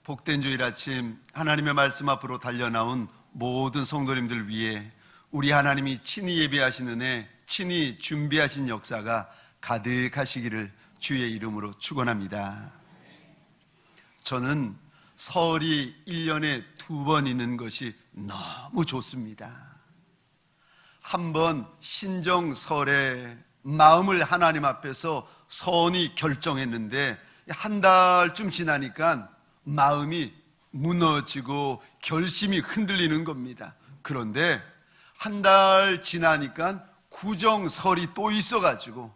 복된 주일 아침 하나님의 말씀 앞으로 달려나온 모든 성도님들 위해 우리 하나님이 친히 예비하신 은혜, 친히 준비하신 역사가 가득하시기를 주의 이름으로 축원합니다. 저는 설이 1년에 2번 있는 것이 너무 좋습니다. 한번 신정설에 마음을 하나님 앞에서 선히 결정했는데 한 달쯤 지나니까 마음이 무너지고 결심이 흔들리는 겁니다. 그런데 한 달 지나니까 구정설이 또 있어가지고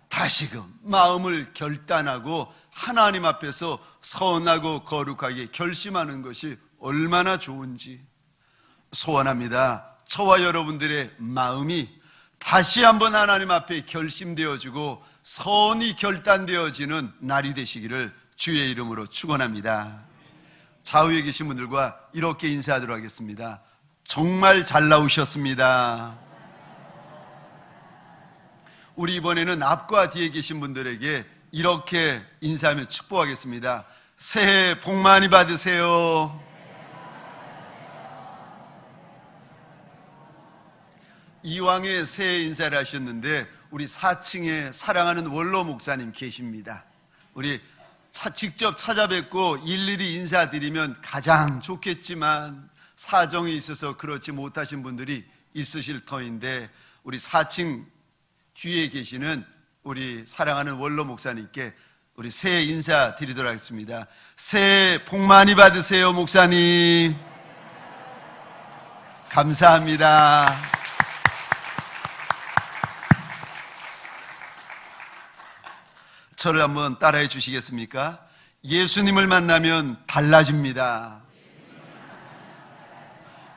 다시금 마음을 결단하고 하나님 앞에서 선하고 거룩하게 결심하는 것이 얼마나 좋은지 소원합니다. 저와 여러분들의 마음이 다시 한번 하나님 앞에 결심되어지고 선이 결단되어지는 날이 되시기를 주의 이름으로 축원합니다. 좌우에 계신 분들과 이렇게 인사하도록 하겠습니다. 정말 잘 나오셨습니다. 우리 이번에는 앞과 뒤에 계신 분들에게 이렇게 인사하며 축복하겠습니다. 새해 복 많이 받으세요. 이왕에 새해 인사를 하셨는데 우리 4층에 사랑하는 원로 목사님 계십니다. 우리 직접 찾아뵙고 일일이 인사드리면 가장 좋겠지만 사정이 있어서 그렇지 못하신 분들이 있으실 터인데 우리 4층 뒤에 계시는 우리 사랑하는 원로 목사님께 우리 새해 인사 드리도록 하겠습니다. 새해 복 많이 받으세요, 목사님. 감사합니다. 저를 한번 따라해 주시겠습니까? 예수님을 만나면 달라집니다.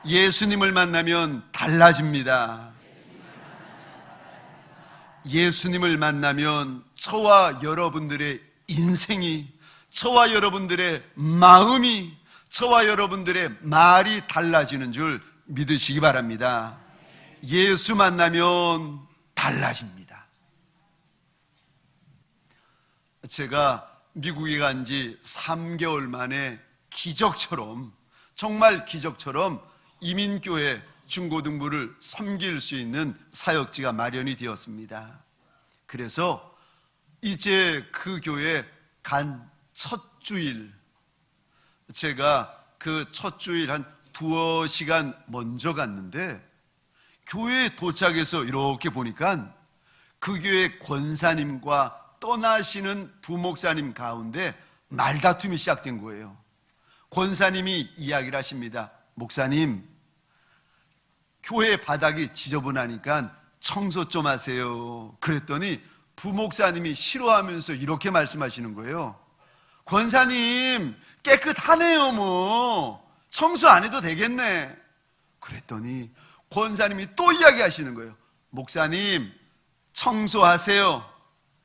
예수님을 만나면 달라집니다. 예수님을 만나면 저와 여러분들의 인생이, 저와 여러분들의 마음이, 저와 여러분들의 말이 달라지는 줄 믿으시기 바랍니다. 예수 만나면 달라집니다. 제가 미국에 간 지 3개월 만에 기적처럼, 정말 기적처럼 이민교회 중고등부를 섬길 수 있는 사역지가 마련이 되었습니다. 그래서 이제 그 교회 간 첫 주일, 제가 그 첫 주일 한 2시간 먼저 갔는데 교회에 도착해서 이렇게 보니까 그 교회 권사님과 떠나시는 부목사님 가운데 말다툼이 시작된 거예요. 권사님이 이야기를 하십니다. 목사님, 교회 바닥이 지저분하니까 청소 좀 하세요. 그랬더니 부목사님이 싫어하면서 이렇게 말씀하시는 거예요. 권사님, 깨끗하네요. 뭐 청소 안 해도 되겠네. 그랬더니 권사님이 또 이야기하시는 거예요. 목사님, 청소하세요.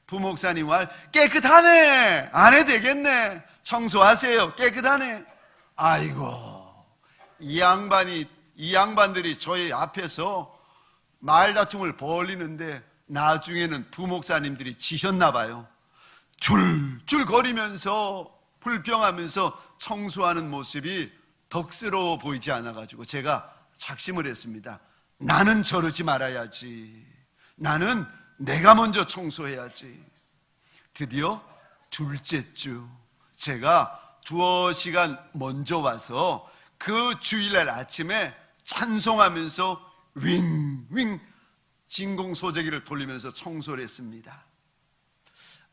부목사님 말, 깨끗하네. 안 해도 되겠네. 청소하세요. 깨끗하네. 아이고, 이 양반들이 저희 앞에서 말다툼을 벌이는데 나중에는 부목사님들이 지셨나 봐요. 줄줄 거리면서 불평하면서 청소하는 모습이 덕스러워 보이지 않아가지고 제가 작심을 했습니다. 나는 저러지 말아야지. 나는 내가 먼저 청소해야지. 드디어 둘째 주 제가 2시간 먼저 와서 그 주일날 아침에 찬송하면서 윙윙 진공소재기를 돌리면서 청소를 했습니다.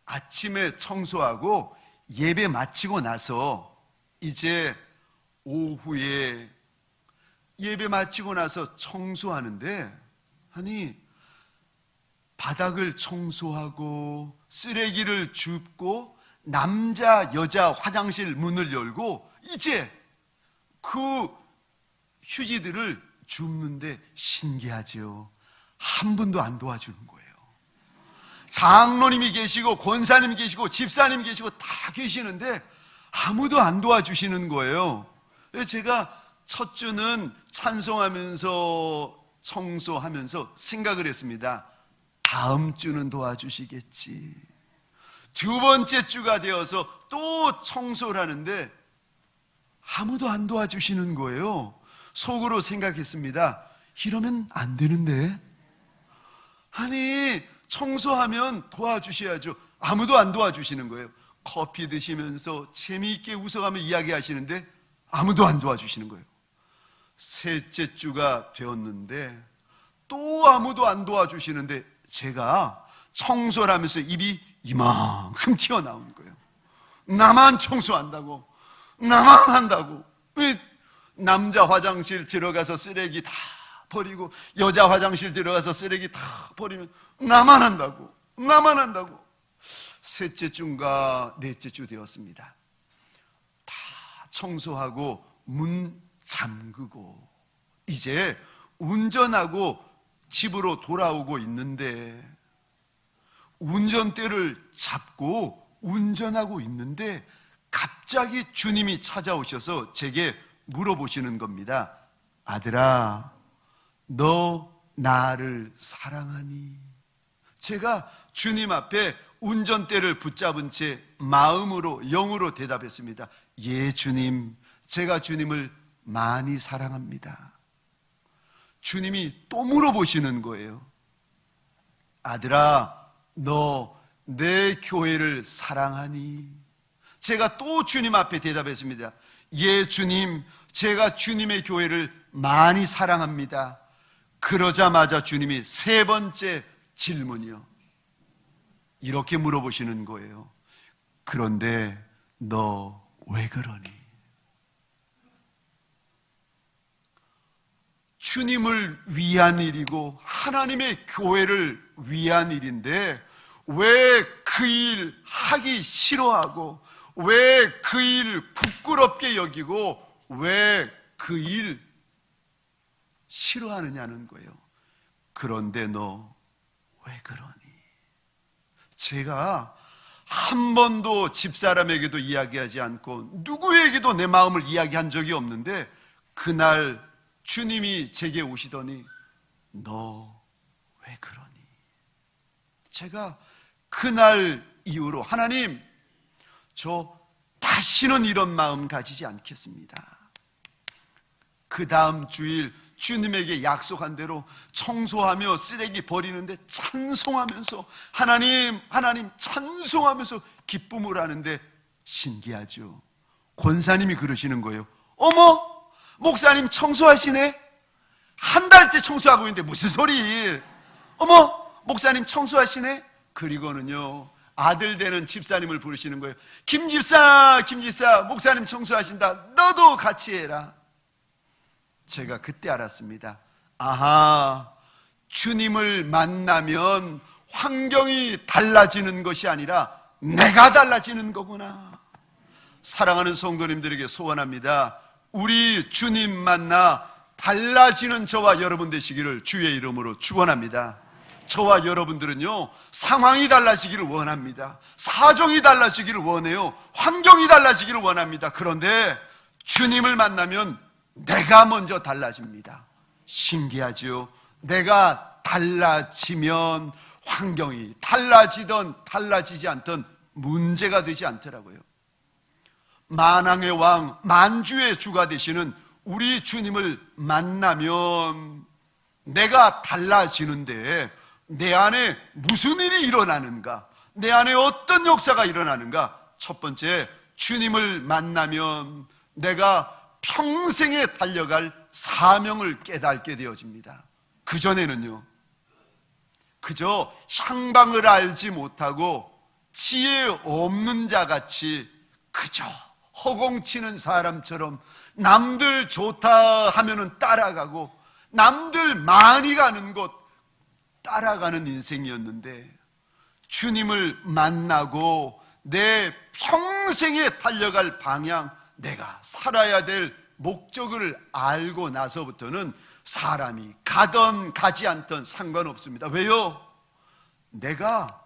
아침에 청소하고 예배 마치고 나서 이제 오후에 예배 마치고 나서 청소하는데, 아니 바닥을 청소하고 쓰레기를 줍고 남자 여자 화장실 문을 열고 이제 그 휴지들을 줍는데 신기하죠. 한 분도 안 도와주는 거예요. 장로님이 계시고 권사님 계시고 집사님 계시고 다 계시는데 아무도 안 도와주시는 거예요. 제가 첫 주는 찬송하면서 청소하면서 생각을 했습니다. 다음 주는 도와주시겠지. 두 번째 주가 되어서 또 청소를 하는데 아무도 안 도와주시는 거예요. 속으로 생각했습니다. 이러면 안 되는데. 아니, 청소하면 도와주셔야죠. 아무도 안 도와주시는 거예요. 커피 드시면서 재미있게 웃어가며 이야기하시는데 아무도 안 도와주시는 거예요. 셋째 주가 되었는데 또 아무도 안 도와주시는데 제가 청소를 하면서 입이 이만큼 튀어나오는 거예요. 나만 청소한다고, 나만 한다고. 왜 남자 화장실 들어가서 쓰레기 다 버리고 여자 화장실 들어가서 쓰레기 다 버리면 나만 한다고, 나만 한다고. 셋째 주인가 넷째 주 되었습니다. 다 청소하고 문 잠그고 이제 운전하고 집으로 돌아오고 있는데, 운전대를 잡고 운전하고 있는데 갑자기 주님이 찾아오셔서 제게 물어보시는 겁니다. 아들아, 너 나를 사랑하니? 제가 주님 앞에 운전대를 붙잡은 채 마음으로, 영으로 대답했습니다. 예, 주님, 제가 주님을 많이 사랑합니다. 주님이 또 물어보시는 거예요. 아들아, 너 내 교회를 사랑하니? 제가 또 주님 앞에 대답했습니다. 예, 주님, 제가 주님의 교회를 많이 사랑합니다. 그러자마자 주님이 세 번째 질문이요, 이렇게 물어보시는 거예요. 그런데 너 왜 그러니? 주님을 위한 일이고 하나님의 교회를 위한 일인데 왜 그 일 하기 싫어하고, 왜 그 일 부끄럽게 여기고, 왜 그 일 싫어하느냐는 거예요. 그런데 너 왜 그러니? 제가 한 번도 집사람에게도 이야기하지 않고 누구에게도 내 마음을 이야기한 적이 없는데 그날 주님이 제게 오시더니 너 왜 그러니? 제가 그날 이후로 하나님, 저 다시는 이런 마음 가지지 않겠습니다. 그 다음 주일 주님에게 약속한 대로 청소하며 쓰레기 버리는데 찬송하면서 하나님, 하나님 찬송하면서 기쁨을 하는데 신기하죠. 권사님이 그러시는 거예요. 어머, 목사님 청소하시네? 한 달째 청소하고 있는데 무슨 소리? 어머, 목사님 청소하시네? 그리고는요, 아들 되는 집사님을 부르시는 거예요. 김집사, 김집사, 목사님 청소하신다. 너도 같이 해라. 제가 그때 알았습니다. 아하, 주님을 만나면 환경이 달라지는 것이 아니라 내가 달라지는 거구나. 사랑하는 성도님들에게 소원합니다. 우리 주님 만나 달라지는 저와 여러분 되시기를 주의 이름으로 축원합니다. 저와 여러분들은요, 상황이 달라지기를 원합니다. 사정이 달라지기를 원해요. 환경이 달라지기를 원합니다. 그런데 주님을 만나면 내가 먼저 달라집니다. 신기하죠? 내가 달라지면 환경이 달라지든 달라지지 않든 문제가 되지 않더라고요. 만왕의 왕, 만주의 주가 되시는 우리 주님을 만나면 내가 달라지는데 내 안에 무슨 일이 일어나는가? 내 안에 어떤 역사가 일어나는가? 첫 번째, 주님을 만나면 내가 평생에 달려갈 사명을 깨닫게 되어집니다. 그전에는요, 그저 향방을 알지 못하고 지혜 없는 자같이 그저 허공치는 사람처럼 남들 좋다 하면은 따라가고 남들 많이 가는 곳 따라가는 인생이었는데, 주님을 만나고 내 평생에 달려갈 방향, 내가 살아야 될 목적을 알고 나서부터는 사람이 가든 가지 않든 상관없습니다. 왜요? 내가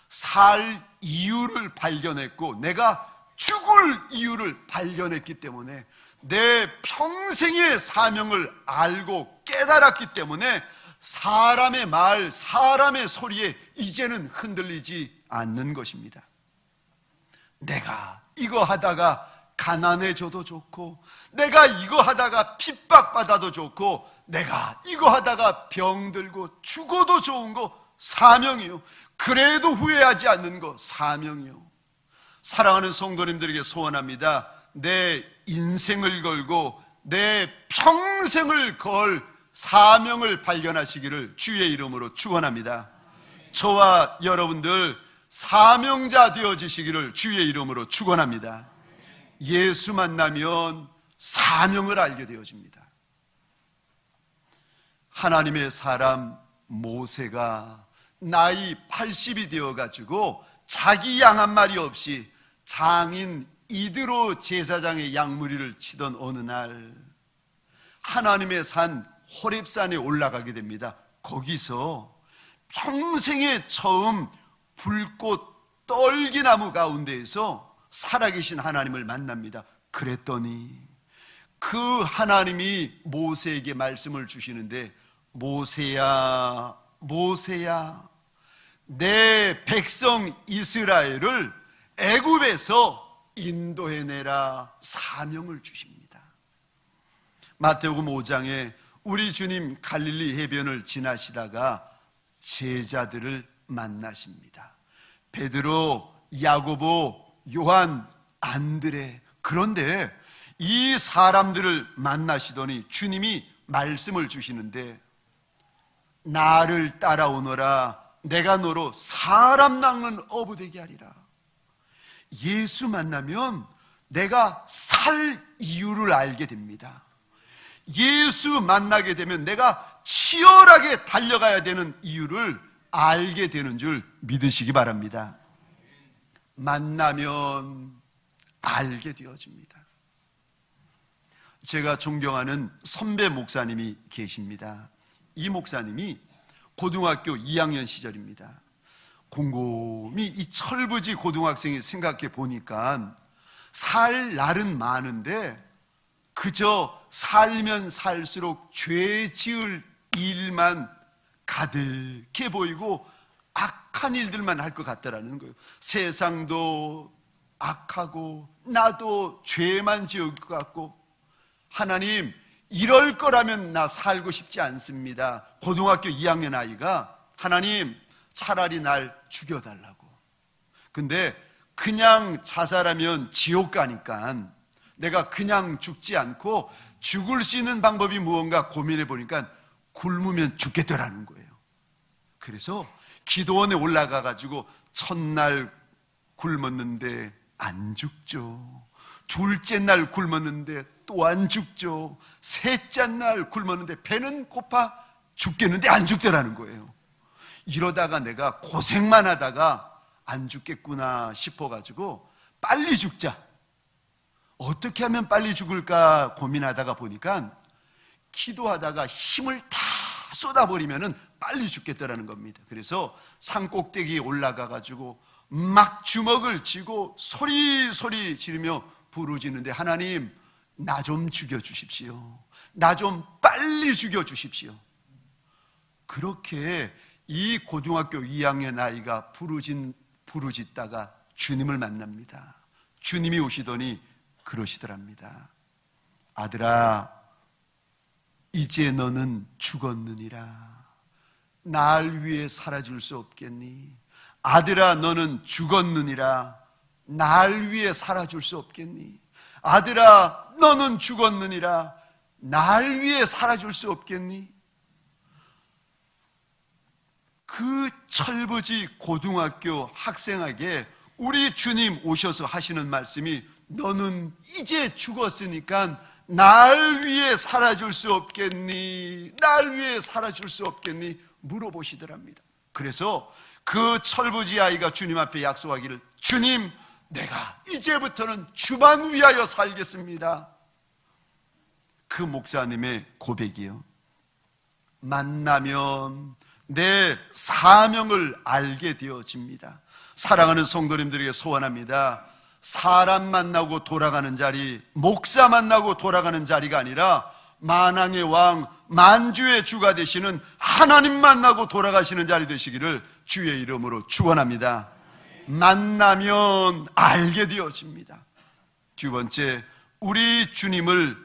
살 이유를 발견했고 내가 죽을 이유를 발견했기 때문에, 내 평생의 사명을 알고 깨달았기 때문에 사람의 말, 사람의 소리에 이제는 흔들리지 않는 것입니다. 내가 이거 하다가 가난해져도 좋고, 내가 이거 하다가 핍박받아도 좋고, 내가 이거 하다가 병들고 죽어도 좋은 거 사명이요. 그래도 후회하지 않는 거 사명이요. 사랑하는 성도님들에게 소원합니다. 내 인생을 걸고 내 평생을 걸 사명을 발견하시기를 주의 이름으로 축원합니다. 저와 여러분들 사명자 되어지시기를 주의 이름으로 축원합니다. 예수 만나면 사명을 알게 되어집니다. 하나님의 사람 모세가 나이 80이 되어가지고 자기 양 한 마리 없이 장인 이드로 제사장의 양무리를 치던 어느 날 하나님의 산 호렙산에 올라가게 됩니다. 거기서 평생에 처음 불꽃 떨기나무 가운데에서 살아계신 하나님을 만납니다. 그랬더니 그 하나님이 모세에게 말씀을 주시는데, 모세야, 모세야, 내 백성 이스라엘을 애굽에서 인도해내라 사명을 주십니다. 마태복음 5장에 우리 주님 갈릴리 해변을 지나시다가 제자들을 만나십니다. 베드로, 야고보, 요한, 안드레. 그런데 이 사람들을 만나시더니 주님이 말씀을 주시는데, 나를 따라오너라, 내가 너로 사람 낚는 어부 되게 하리라. 예수 만나면 내가 살 이유를 알게 됩니다. 예수 만나게 되면 내가 치열하게 달려가야 되는 이유를 알게 되는 줄 믿으시기 바랍니다. 만나면 알게 되어집니다. 제가 존경하는 선배 목사님이 계십니다. 이 목사님이 고등학교 2학년 시절입니다. 곰곰이 이 철부지 고등학생이 생각해 보니까 살 날은 많은데 그저 살면 살수록 죄 지을 일만 가득해 보이고 악한 일들만 할 것 같다라는 거예요. 세상도 악하고 나도 죄만 지을 것 같고, 하나님 이럴 거라면 나 살고 싶지 않습니다. 고등학교 2학년 아이가 하나님 차라리 날 죽여달라고. 근데 그냥 자살하면 지옥 가니까 내가 그냥 죽지 않고 죽을 수 있는 방법이 무언가 고민해 보니까 굶으면 죽겠더라는 거예요. 그래서 기도원에 올라가 가지고 첫날 굶었는데 안 죽죠. 둘째 날 굶었는데 또 안 죽죠. 셋째 날 굶었는데 배는 고파 죽겠는데 안 죽더라는 거예요. 이러다가 내가 고생만 하다가 안 죽겠구나 싶어가지고 빨리 죽자, 어떻게 하면 빨리 죽을까 고민하다가 보니까 기도하다가 힘을 다 쏟아버리면 빨리 죽겠다라는 겁니다. 그래서 산 꼭대기에 올라가가지고 막 주먹을 쥐고 소리 지르며 부르짖는데, 하나님 나 좀 죽여주십시오. 나 좀 빨리 죽여주십시오. 그렇게 이 고등학교 2학년 아이가 부르짖다가 주님을 만납니다. 주님이 오시더니 그러시더랍니다. 아들아, 이제 너는 죽었느니라. 날 위해 살아줄 수 없겠니? 아들아, 너는 죽었느니라. 날 위해 살아줄 수 없겠니? 아들아, 너는 죽었느니라. 날 위해 살아줄 수 없겠니? 그 철부지 고등학교 학생에게 우리 주님 오셔서 하시는 말씀이, 너는 이제 죽었으니까 날 위해 살아줄 수 없겠니? 날 위해 살아줄 수 없겠니? 물어보시더랍니다. 그래서 그 철부지 아이가 주님 앞에 약속하기를, 주님, 내가 이제부터는 주만 위하여 살겠습니다. 그 목사님의 고백이요, 만나면 내 사명을 알게 되어집니다. 사랑하는 성도님들에게 소원합니다. 사람 만나고 돌아가는 자리, 목사 만나고 돌아가는 자리가 아니라 만왕의 왕, 만주의 주가 되시는 하나님 만나고 돌아가시는 자리 되시기를 주의 이름으로 축원합니다. 만나면 알게 되어집니다. 두 번째, 우리 주님을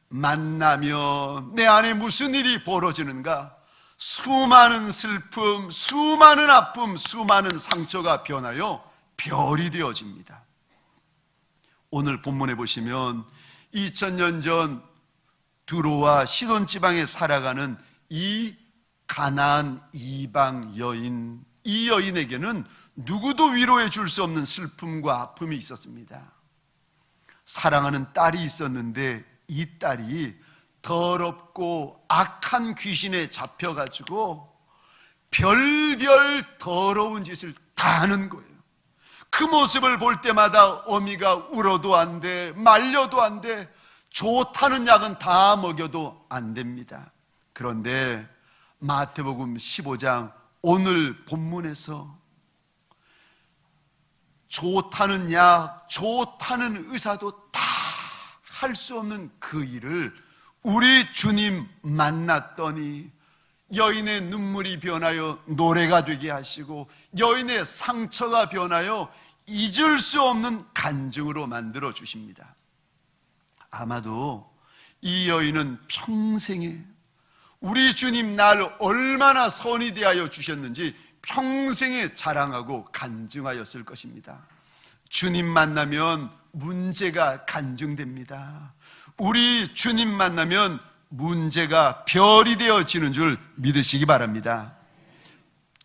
만나면 내 안에 무슨 일이 벌어지는가? 수많은 슬픔, 수많은 아픔, 수많은 상처가 변하여 별이 되어집니다. 오늘 본문에 보시면 2000년 전 두로와 시돈 지방에 살아가는 이 가나안 이방 여인, 이 여인에게는 누구도 위로해 줄 수 없는 슬픔과 아픔이 있었습니다. 사랑하는 딸이 있었는데 이 딸이 더럽고 악한 귀신에 잡혀가지고 별별 더러운 짓을 다 하는 거예요. 그 모습을 볼 때마다 어미가 울어도 안 돼, 말려도 안 돼, 좋다는 약은 다 먹여도 안 됩니다. 그런데 마태복음 15장 오늘 본문에서 좋다는 약, 좋다는 의사도 다 할 수 없는 그 일을 우리 주님 만났더니 여인의 눈물이 변하여 노래가 되게 하시고 여인의 상처가 변하여 잊을 수 없는 간증으로 만들어 주십니다. 아마도 이 여인은 평생에 우리 주님 날 얼마나 선이 대하여 주셨는지 평생에 자랑하고 간증하였을 것입니다. 주님 만나면 문제가 간증됩니다. 우리 주님 만나면 문제가 별이 되어지는 줄 믿으시기 바랍니다.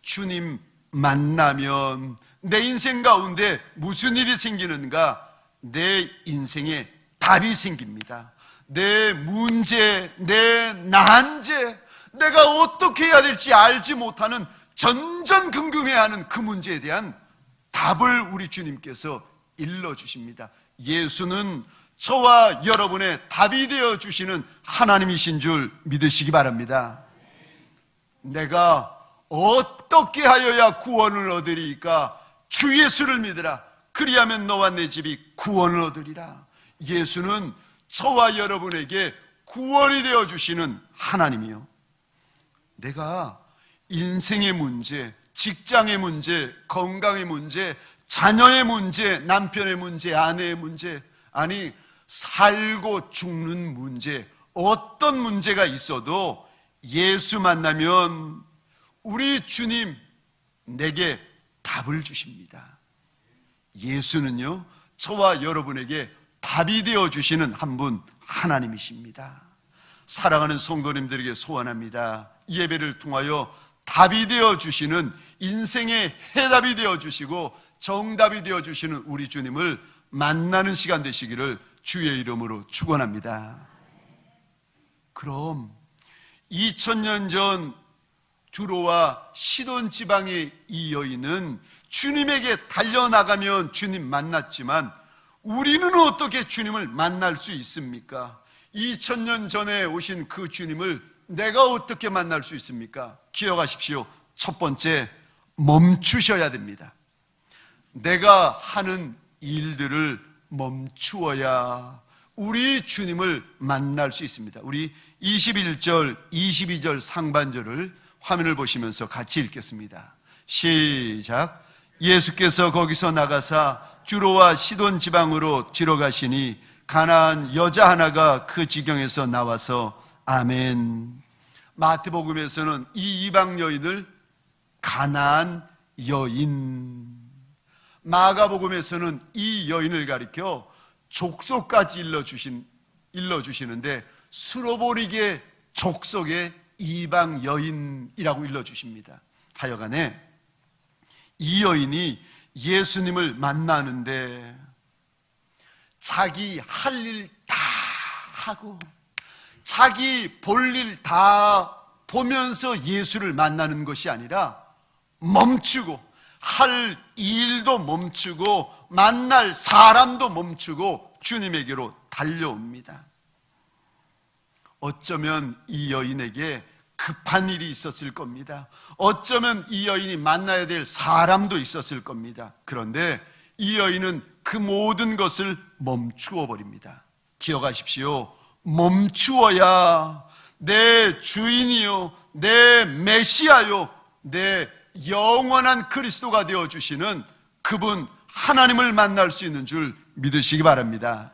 주님 만나면 내 인생 가운데 무슨 일이 생기는가? 내 인생에 답이 생깁니다. 내 문제, 내 난제, 내가 어떻게 해야 될지 알지 못하는 전전긍긍해하는 그 문제에 대한 답을 우리 주님께서 일러주십니다. 예수는 저와 여러분의 답이 되어주시는 하나님이신 줄 믿으시기 바랍니다. 내가 어떻게 하여야 구원을 얻으리까? 주 예수를 믿으라. 그리하면 너와 내 집이 구원을 얻으리라. 예수는 저와 여러분에게 구원이 되어주시는 하나님이요, 내가 인생의 문제, 직장의 문제, 건강의 문제, 자녀의 문제, 남편의 문제, 아내의 문제, 아니 살고 죽는 문제, 어떤 문제가 있어도 예수 만나면 우리 주님 내게 답을 주십니다. 예수는요, 저와 여러분에게 답이 되어주시는 한 분 하나님이십니다. 사랑하는 성도님들에게 소원합니다. 이 예배를 통하여 답이 되어주시는, 인생의 해답이 되어주시고 정답이 되어주시는 우리 주님을 만나는 시간 되시기를 주의 이름으로 축원합니다. 그럼 2000년 전 두로와 시돈 지방의 이 여인은 주님에게 달려나가면 주님 만났지만 우리는 어떻게 주님을 만날 수 있습니까? 2000년 전에 오신 그 주님을 내가 어떻게 만날 수 있습니까? 기억하십시오. 첫 번째, 멈추셔야 됩니다. 내가 하는 일들을 멈추어야 우리 주님을 만날 수 있습니다. 우리 21절, 22절 상반절을 화면을 보시면서 같이 읽겠습니다. 시작. 예수께서 거기서 나가사 두로와 시돈 지방으로 들어가시니 가나안 여자 하나가 그 지경에서 나와서 아멘. 마태복음에서는 이 이방 여인을 가나안 여인, 마가복음에서는 이 여인을 가리켜 족속까지 일러주시는데 수로보리게 족속의 이방 여인이라고 일러주십니다. 하여간에 이 여인이 예수님을 만나는데 자기 할 일 다 하고 자기 볼 일 다 보면서 예수를 만나는 것이 아니라 멈추고, 할 일도 멈추고 만날 사람도 멈추고 주님에게로 달려옵니다. 어쩌면 이 여인에게 급한 일이 있었을 겁니다. 어쩌면 이 여인이 만나야 될 사람도 있었을 겁니다. 그런데 이 여인은 그 모든 것을 멈추어 버립니다. 기억하십시오. 멈추어야 내 주인이요, 내 메시아요, 내 영원한 그리스도가 되어주시는 그분 하나님을 만날 수 있는 줄 믿으시기 바랍니다.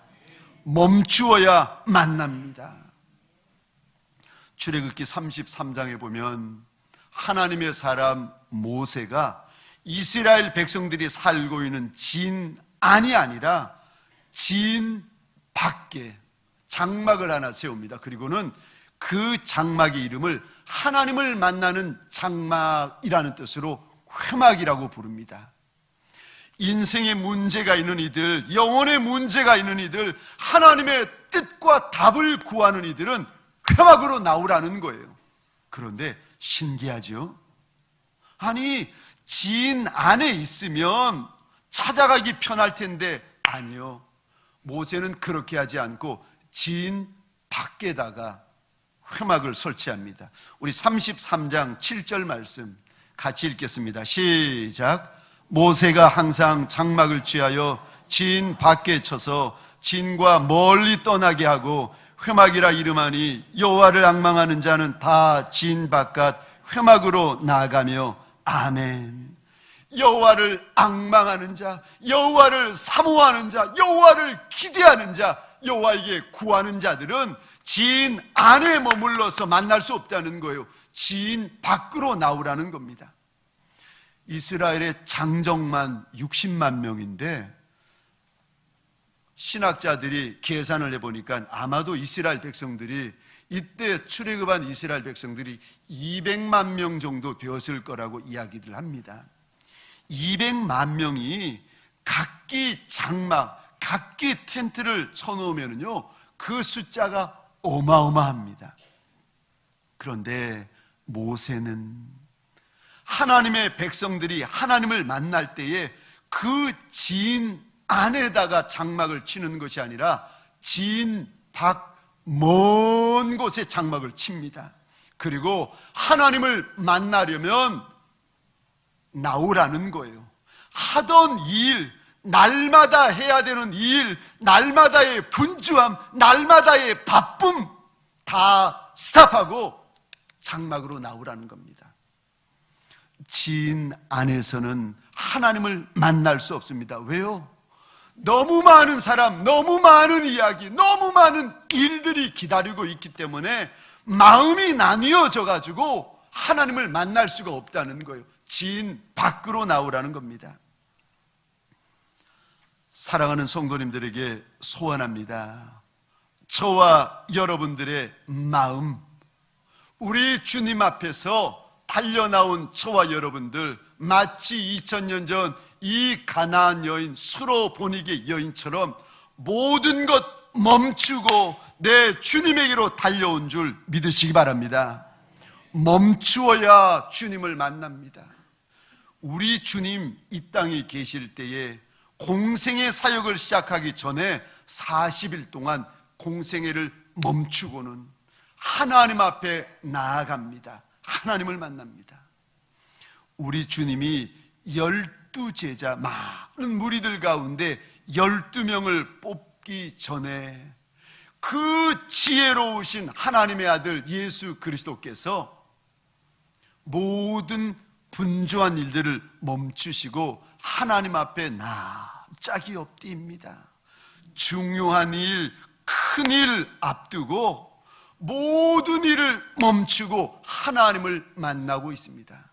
멈추어야 만납니다. 출애굽기 33장에 보면 하나님의 사람 모세가 이스라엘 백성들이 살고 있는 진 안이 아니라 진 밖에 장막을 하나 세웁니다. 그리고는 그 장막의 이름을 하나님을 만나는 장막이라는 뜻으로 회막이라고 부릅니다. 인생에 문제가 있는 이들, 영혼에 문제가 있는 이들, 하나님의 뜻과 답을 구하는 이들은 회막으로 나오라는 거예요. 그런데 신기하죠? 아니, 진 안에 있으면 찾아가기 편할 텐데 아니요. 모세는 그렇게 하지 않고 진 밖에다가 회막을 설치합니다. 우리 33장 7절 말씀 같이 읽겠습니다. 시작. 모세가 항상 장막을 취하여 진 밖에 쳐서 진과 멀리 떠나게 하고 회막이라 이름하니 여호와를 앙망하는 자는 다 진 바깥 회막으로 나아가며 아멘. 여호와를 앙망하는 자, 여호와를 사모하는 자, 여호와를 기대하는 자, 여호와에게 구하는 자들은 진 안에 머물러서 만날 수 없다는 거예요. 진 밖으로 나오라는 겁니다. 이스라엘의 장정만 60만 명인데 신학자들이 계산을 해보니까 아마도 이스라엘 백성들이 이때 출애굽한 이스라엘 백성들이 200만 명 정도 되었을 거라고 이야기를 합니다. 200만 명이 각기 장막, 각기 텐트를 쳐놓으면요 그 숫자가 어마어마합니다. 그런데 모세는 하나님의 백성들이 하나님을 만날 때에 그 진 안에다가 장막을 치는 것이 아니라 진 밖 먼 곳에 장막을 칩니다. 그리고 하나님을 만나려면 나오라는 거예요. 하던 일, 날마다 해야 되는 일, 날마다의 분주함, 날마다의 바쁨 다 스탑하고 장막으로 나오라는 겁니다. 진 안에서는 하나님을 만날 수 없습니다. 왜요? 너무 많은 사람, 너무 많은 이야기, 너무 많은 일들이 기다리고 있기 때문에 마음이 나뉘어져 가지고 하나님을 만날 수가 없다는 거예요. 진 밖으로 나오라는 겁니다. 사랑하는 성도님들에게 소원합니다. 저와 여러분들의 마음, 우리 주님 앞에서 달려나온 저와 여러분들, 마치 2000년 전 이 가나안 여인, 수로 보니게 여인처럼 모든 것 멈추고 내 주님에게로 달려온 줄 믿으시기 바랍니다. 멈추어야 주님을 만납니다. 우리 주님 이 땅에 계실 때에 공생애 사역을 시작하기 전에 40일 동안 공생애를 멈추고는 하나님 앞에 나아갑니다. 하나님을 만납니다. 우리 주님이 12제자, 많은 무리들 가운데 12명을 뽑기 전에 그 지혜로우신 하나님의 아들 예수 그리스도께서 모든 분주한 일들을 멈추시고 하나님 앞에 납작이 엎드립니다. 중요한 일, 큰 일 앞두고 모든 일을 멈추고 하나님을 만나고 있습니다.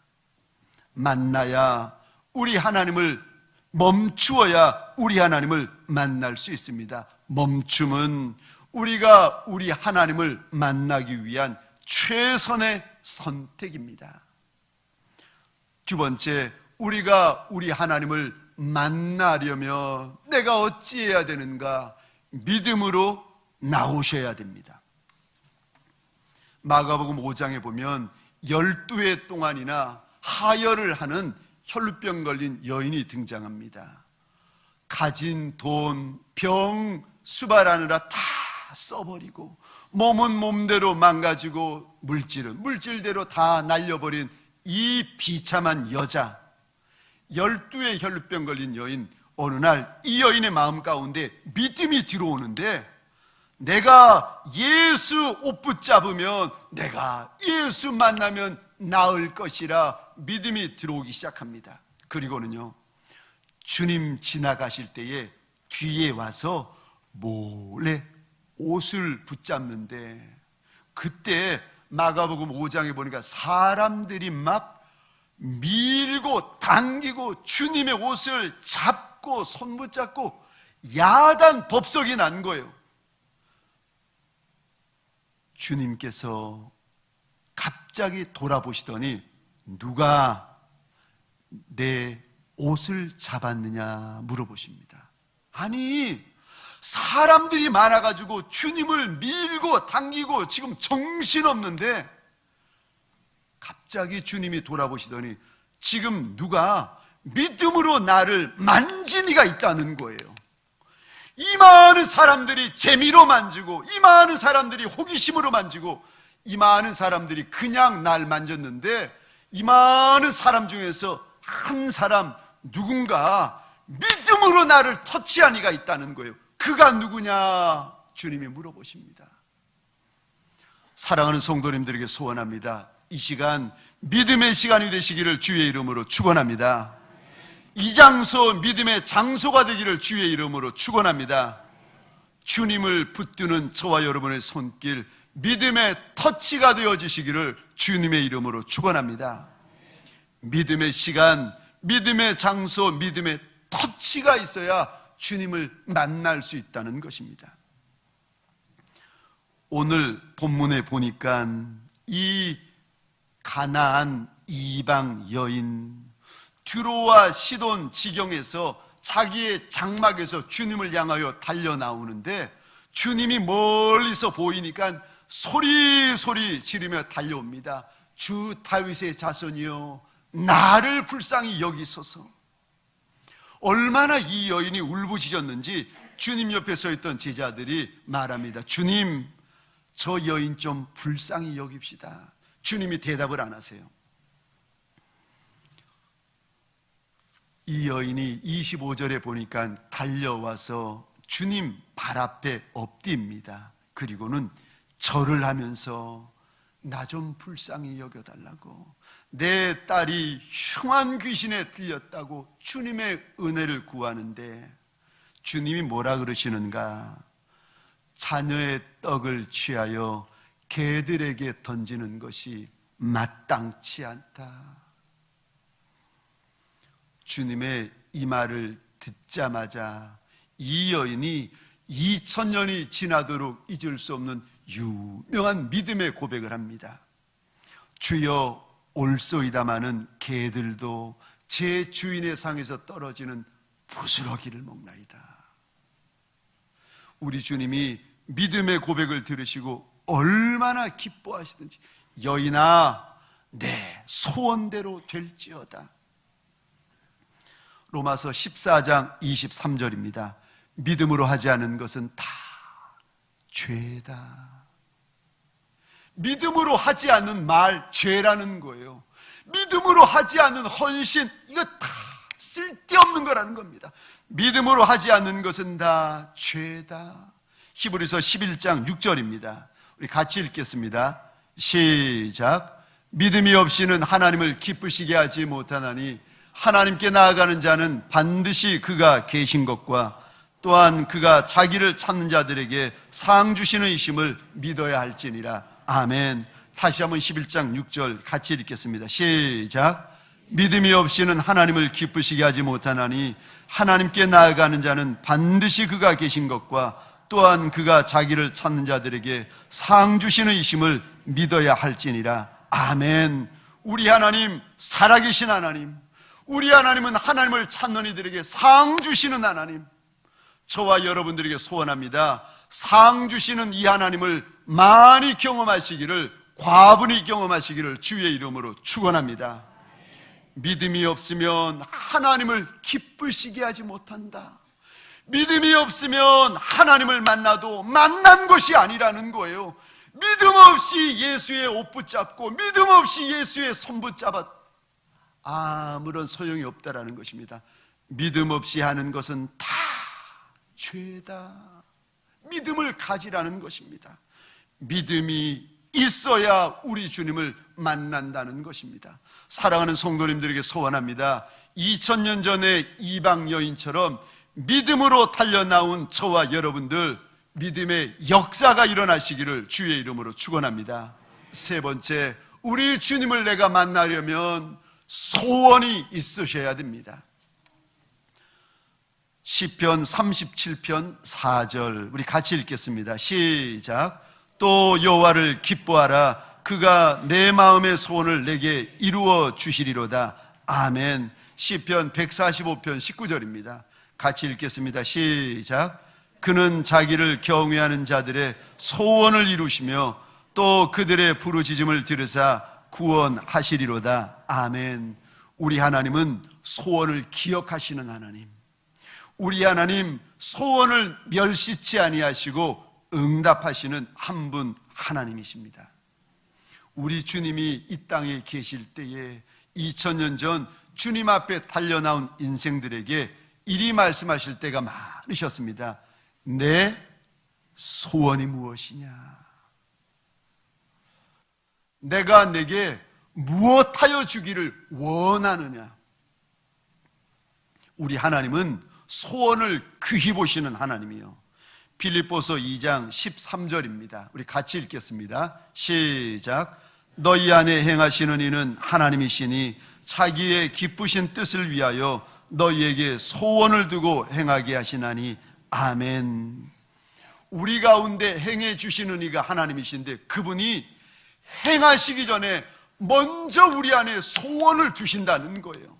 만나야 우리 하나님을, 멈추어야 우리 하나님을 만날 수 있습니다. 멈춤은 우리가 우리 하나님을 만나기 위한 최선의 선택입니다. 두 번째, 우리가 우리 하나님을 만나려면 내가 어찌해야 되는가? 믿음으로 나오셔야 됩니다. 마가복음 5장에 보면 12해 동안이나 하혈을 하는 혈루병 걸린 여인이 등장합니다. 가진 돈, 병 수발하느라 다 써버리고 몸은 몸대로 망가지고 물질은 물질대로 다 날려버린 이 비참한 여자, 12의 혈루병 걸린 여인, 어느 날 이 여인의 마음 가운데 믿음이 들어오는데 내가 예수 옷 붙잡으면, 내가 예수 만나면 나을 것이라 믿음이 들어오기 시작합니다. 그리고는요, 주님 지나가실 때에 뒤에 와서 몰래 옷을 붙잡는데, 그때 마가복음 5장에 보니까 사람들이 막 밀고 당기고 주님의 옷을 잡고 손 붙잡고 야단 법석이 난 거예요. 주님께서 갑자기 돌아보시더니 누가 내 옷을 잡았느냐 물어보십니다. 아니, 사람들이 많아가지고 주님을 밀고 당기고 지금 정신없는데 갑자기 주님이 돌아보시더니 지금 누가 믿음으로 나를 만진 이가 있다는 거예요. 이 많은 사람들이 재미로 만지고, 이 많은 사람들이 호기심으로 만지고, 이 많은 사람들이 그냥 날 만졌는데, 이 많은 사람 중에서 한 사람, 누군가 믿음으로 나를 터치한 이가 있다는 거예요. 그가 누구냐? 주님이 물어보십니다. 사랑하는 성도님들에게 소원합니다. 이 시간 믿음의 시간이 되시기를 주의 이름으로 축원합니다. 이 장소 믿음의 장소가 되기를 주의 이름으로 축원합니다. 주님을 붙드는 저와 여러분의 손길, 믿음의 터치가 되어지시기를 주님의 이름으로 축원합니다. 믿음의 시간, 믿음의 장소, 믿음의 터치가 있어야 주님을 만날 수 있다는 것입니다. 오늘 본문에 보니까 이 가나안 이방 여인, 듀로와 시돈 지경에서 자기의 장막에서 주님을 향하여 달려 나오는데, 주님이 멀리서 보이니까 소리 지르며 달려옵니다. 주 다윗의 자손이여, 나를 불쌍히 여기소서. 얼마나 이 여인이 울부짖었는지 주님 옆에 서 있던 제자들이 말합니다. 주님, 저 여인 좀 불쌍히 여깁시다. 주님이 대답을 안 하세요. 이 여인이 25절에 보니까 달려와서 주님 발 앞에 엎드립니다. 그리고는 절을 하면서 나 좀 불쌍히 여겨달라고, 내 딸이 흉한 귀신에 들렸다고 주님의 은혜를 구하는데, 주님이 뭐라 그러시는가? 자녀의 떡을 취하여 개들에게 던지는 것이 마땅치 않다. 주님의 이 말을 듣자마자 이 여인이 2000년이 지나도록 잊을 수 없는 유명한 믿음의 고백을 합니다. 주여, 올소이다마는 개들도 제 주인의 상에서 떨어지는 부스러기를 먹나이다. 우리 주님이 믿음의 고백을 들으시고 얼마나 기뻐하시든지, 여인아, 내 소원대로 될지어다. 로마서 14장 23절입니다. 믿음으로 하지 않은 것은 다 죄다. 믿음으로 하지 않는 말, 죄라는 거예요. 믿음으로 하지 않는 헌신, 이거 다 쓸데없는 거라는 겁니다. 믿음으로 하지 않는 것은 다 죄다. 히브리서 11장 6절입니다. 우리 같이 읽겠습니다. 시작. 믿음이 없이는 하나님을 기쁘시게 하지 못하나니 하나님께 나아가는 자는 반드시 그가 계신 것과 또한 그가 자기를 찾는 자들에게 상 주시는 이심을 믿어야 할지니라. 아멘. 다시 한번 11장 6절 같이 읽겠습니다. 시작. 믿음이 없이는 하나님을 기쁘시게 하지 못하나니 하나님께 나아가는 자는 반드시 그가 계신 것과 또한 그가 자기를 찾는 자들에게 상 주시는 이심을 믿어야 할지니라. 아멘. 우리 하나님 살아계신 하나님, 우리 하나님은 하나님을 찾는 이들에게 상 주시는 하나님. 저와 여러분들에게 소원합니다. 상 주시는 이 하나님을 많이 경험하시기를, 과분히 경험하시기를 주의 이름으로 축원합니다. 믿음이 없으면 하나님을 기쁘시게 하지 못한다. 믿음이 없으면 하나님을 만나도 만난 것이 아니라는 거예요. 믿음 없이 예수의 옷 붙잡고 믿음 없이 예수의 손 붙잡아 아무런 소용이 없다라는 것입니다. 믿음 없이 하는 것은 다 죄다. 믿음을 가지라는 것입니다. 믿음이 있어야 우리 주님을 만난다는 것입니다. 사랑하는 성도님들에게 소원합니다. 2000년 전에 이방 여인처럼 믿음으로 달려나온 저와 여러분들 믿음의 역사가 일어나시기를 주의 이름으로 축원합니다. 세 번째, 우리 주님을 내가 만나려면 소원이 있으셔야 됩니다. 시편 37편 4절 우리 같이 읽겠습니다. 시작. 또 여호와를 기뻐하라. 그가 내 마음의 소원을 내게 이루어 주시리로다. 아멘. 시편 145편 19절입니다. 같이 읽겠습니다. 시작. 그는 자기를 경외하는 자들의 소원을 이루시며 또 그들의 부르짖음을 들으사 구원하시리로다. 아멘. 우리 하나님은 소원을 기억하시는 하나님, 우리 하나님 소원을 멸시치 아니하시고 응답하시는 한 분 하나님이십니다. 우리 주님이 이 땅에 계실 때에 2000년 전 주님 앞에 달려나온 인생들에게 이리 말씀하실 때가 많으셨습니다. 내 소원이 무엇이냐? 내가 내게 무엇하여 주기를 원하느냐? 우리 하나님은 소원을 귀히 보시는 하나님이요. 빌립보서 2장 13절입니다. 우리 같이 읽겠습니다. 시작. 너희 안에 행하시는 이는 하나님이시니 자기의 기쁘신 뜻을 위하여 너희에게 소원을 두고 행하게 하시나니 아멘. 우리 가운데 행해 주시는 이가 하나님이신데 그분이 행하시기 전에 먼저 우리 안에 소원을 두신다는 거예요.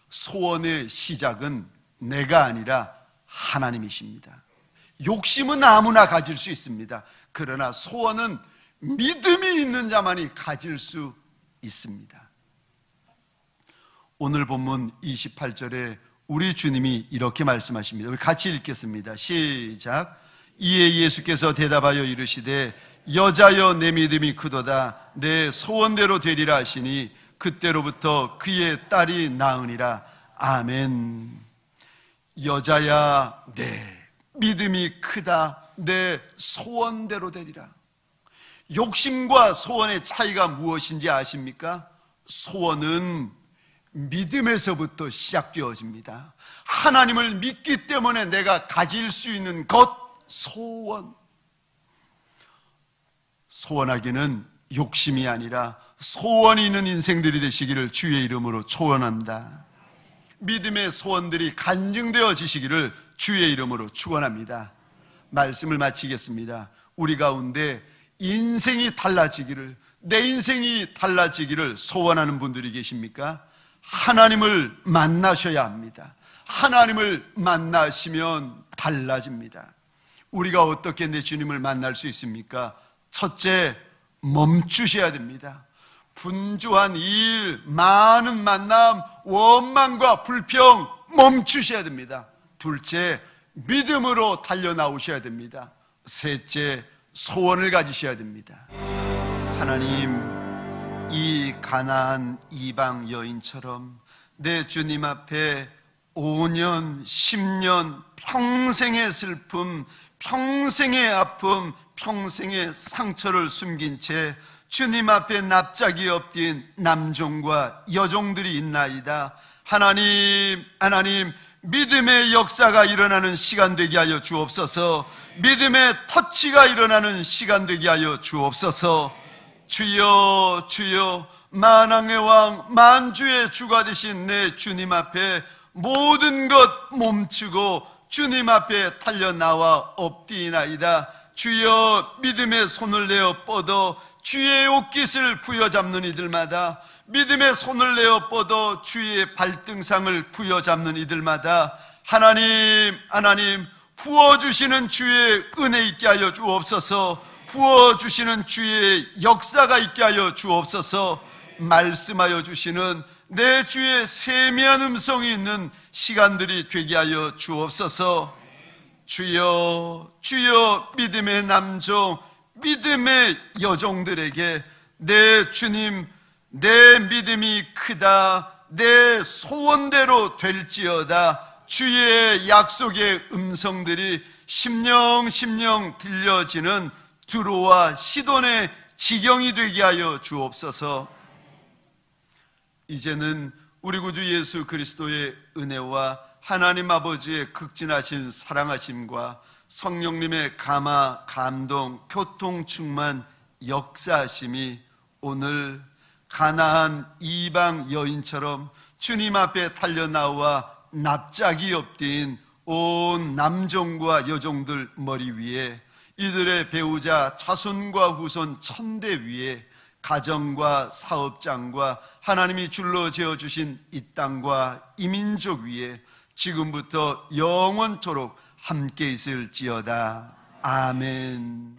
소원의 시작은 내가 아니라 하나님이십니다. 욕심은 아무나 가질 수 있습니다. 그러나 소원은 믿음이 있는 자만이 가질 수 있습니다. 오늘 본문 28절에 우리 주님이 이렇게 말씀하십니다. 우리 같이 읽겠습니다. 시작. 이에 예수께서 대답하여 이르시되 여자여 내 믿음이 크도다. 내 소원대로 되리라 하시니 그때로부터 그의 딸이 나으니라. 아멘. 여자야 내 믿음이 크다. 내 소원대로 되리라. 욕심과 소원의 차이가 무엇인지 아십니까? 소원은 믿음에서부터 시작되어집니다. 하나님을 믿기 때문에 내가 가질 수 있는 것, 소원. 소원하기는 욕심이 아니라 소원이 있는 인생들이 되시기를 주의 이름으로 초원합니다. 믿음의 소원들이 간증되어지시기를 주의 이름으로 축원합니다. 말씀을 마치겠습니다. 우리 가운데 인생이 달라지기를, 내 인생이 달라지기를 소원하는 분들이 계십니까? 하나님을 만나셔야 합니다. 하나님을 만나시면 달라집니다. 우리가 어떻게 내 주님을 만날 수 있습니까? 첫째, 멈추셔야 됩니다. 분주한 일, 많은 만남, 원망과 불평 멈추셔야 됩니다. 둘째, 믿음으로 달려나오셔야 됩니다. 셋째, 소원을 가지셔야 됩니다. 하나님, 이 가나안 이방 여인처럼 내 주님 앞에 5년, 10년, 평생의 슬픔, 평생의 아픔, 평생의 상처를 숨긴 채 주님 앞에 납작이 엎드린 남종과 여종들이 있나이다. 하나님, 하나님, 믿음의 역사가 일어나는 시간 되게 하여 주옵소서. 믿음의 터치가 일어나는 시간 되게 하여 주옵소서. 주여, 주여, 만왕의 왕, 만주의 주가 되신 내 주님 앞에 모든 것 멈추고 주님 앞에 달려나와 엎드리나이다. 주여, 믿음의 손을 내어 뻗어 주의 옷깃을 부여잡는 이들마다, 믿음의 손을 내어 뻗어 주의 발등상을 부여잡는 이들마다 하나님, 하나님, 부어주시는 주의 은혜 있게 하여 주옵소서. 부어주시는 주의 역사가 있게 하여 주옵소서. 말씀하여 주시는 내 주의 세미한 음성이 있는 시간들이 되게 하여 주옵소서. 주여, 주여, 믿음의 남종, 믿음의 여종들에게 내 주님, 내 믿음이 크다, 내 소원대로 될지어다, 주의 약속의 음성들이 심령심령 들려지는 두로와 시돈의 지경이 되게 하여 주옵소서. 이제는 우리 구주 예수 그리스도의 은혜와 하나님 아버지의 극진하신 사랑하심과 성령님의 감화, 감동, 교통 충만, 역사하심이 오늘 가나안 이방 여인처럼 주님 앞에 달려나와 납작이 엎드린 온 남종과 여종들 머리 위에, 이들의 배우자 자손과 후손 천대 위에, 가정과 사업장과 하나님이 줄로 지어주신 이 땅과 이 민족 위에 지금부터 영원토록 함께 있을지어다. 아멘.